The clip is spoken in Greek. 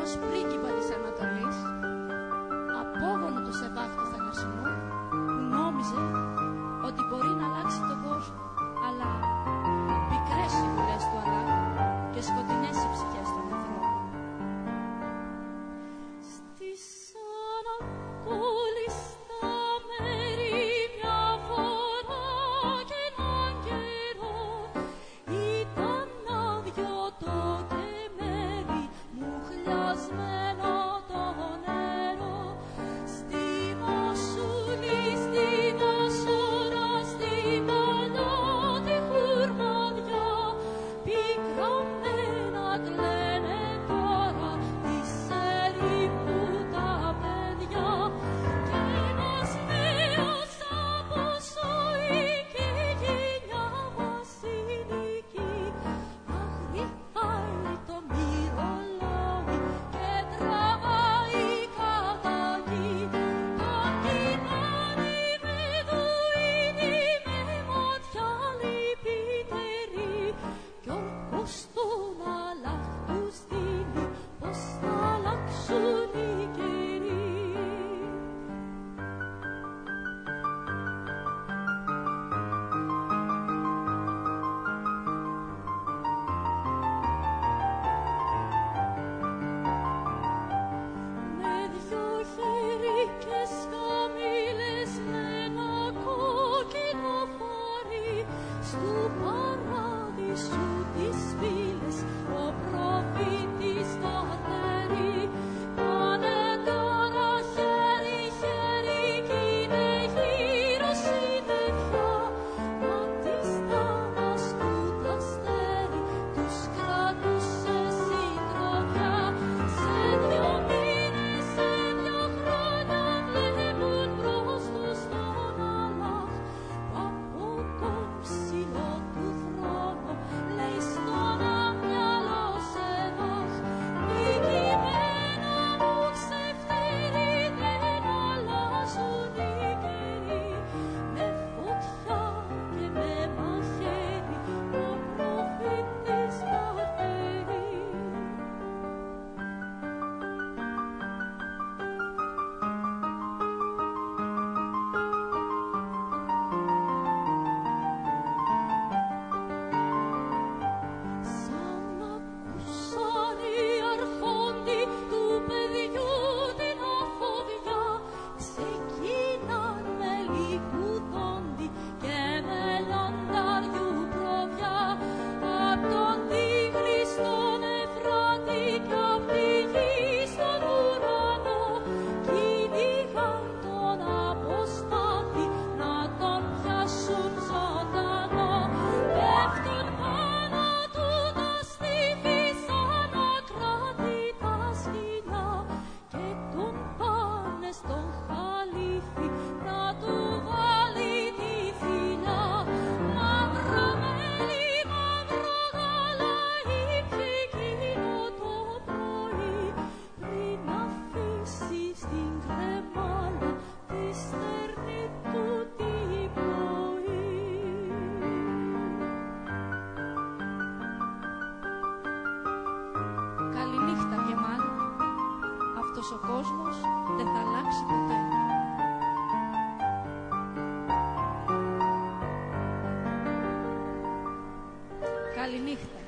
ενός πρίγκιπα της Ανατολής, απόγονο του Σεβάχτου Θανασινού, που νόμιζε ότι μπορεί να αλλάξει τον κόσμο, αλλά πικρές οι βουλές του Αλλάχ και σκοτεινές οι ψυχές των ανθρώπων. Στις ανακόλλιστα μέρη μια φορά και έναν καιρό ήταν άδειο το κεμέρι, μουχλιασμένο το νερό. Στη Μοσούλη, στη Μασόρα, στη παλιώτη χουρμαδιά, πικραμένα κλαίνε τώρα της ερήμου τα παιδιά. Κι ένας νέος από σοϊκή γενιά βασιλική, αγριάει το μυρολόι και τραβάει κατά γη. Τον κοιτάνε οι Βεδουίνοι με ματιά λυπητερή, κι όρκος τον Αλλάχ τους δίνει πως θα αλλάξουν οι καιροί. Με δυο χερίκες καμήλες με ένα κόκκινο φαρί, στου παράδεισου τις πύλες ο προφήτης καρτερεί. Πάνε τώρα χέρι-χέρι κι είναι γύρω συννεφιά, μα της Δαμασκού τ' αστέρι τους κρατούσε συντροφιά. Σε 2 μήνες, σε 2 χρόνια βλέπουν μπρος τους τον Αλλάχ, που από τον ψηλό του θρόνο λέει στον αμυαλό Σεβάχ. Νικημένα μου ξεφτέρι δεν αλλάζουν οι καιροί, με φωτιά και με μαχαίρι ο προφήτης καρτερεί. Σαν ακούσαν οι αρχόντοι του παιδιού την αφοδιά, ξεκίναν με λικουδόντι και με λαντάριου προβιά. Απ' τον Τίγρη στον Εφράτη κι απ' τη γη στον ουρανό, κυνηγάν τον αποστάτη να τον πιάσουν ζωντανό. Πέφτουν πάνω του τα στήθη σαν ακράτητα σκυλιά, και τον πάνε στον χαλίφη να του βάλει τη θηλιά. Μαύρο μέλι, μαύρο γάλα ήπιε εκείνο το πρωί, πριν αφήσει στην κρεμάλα τη στερνή του την πνοή. Καληνύχτα, Κεμάλ. Αυτός ο κόσμος δεν θα αλλάξει ποτέ. Καληνύχτα.